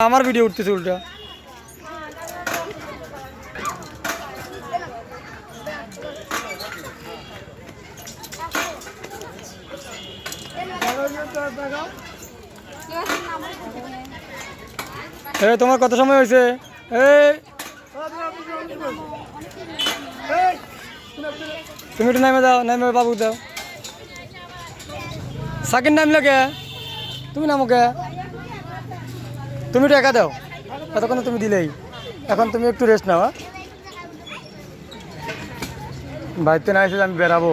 আমার ভিডিও উঠতেছে উল্টা। তোমার কত সময় হয়েছে? তুমি একটু নামে দাও, নামে বাবু দাও। সাকিন নামলে কে? তুমি নামো কে? তুমি একটু একা দাও, এতক্ষণ তুমি দিলেই। এখন তুমি একটু রেস্ট নাও। বাড়িতে না এসে আমি বেরাবো।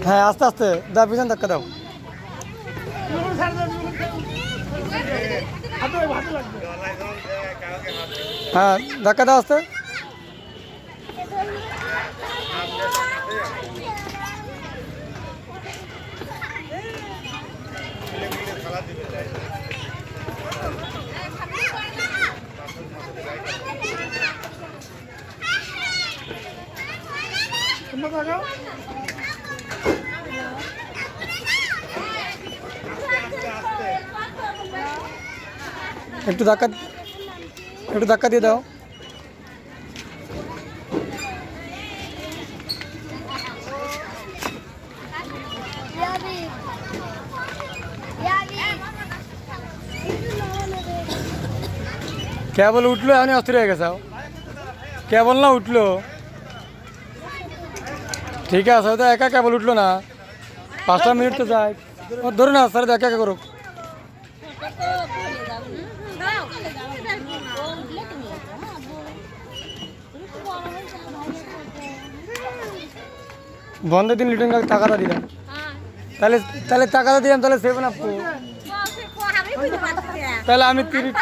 হ্যাঁ আস্তে আস্তে দাও, পিছন ধাক্কা দাও। হ্যাঁ ধাক্কা দাও আস্তে। একটু ধাক্কা দিয়ে দাও। কেবল উঠলো, এমনি অস্থির হয়ে গেছে। কেবল না উঠলো, ঠিক আছে তো একা কেবল উঠলো না, 5টা মিনিট তো যায়। ধরুন না স্যার, একা একা করুক। বন্ধের দিন লিটন টাকাটা দিলাম, তাহলে টাকাটা দিলাম, তাহলে 7 আপ। তাহলে আমি 30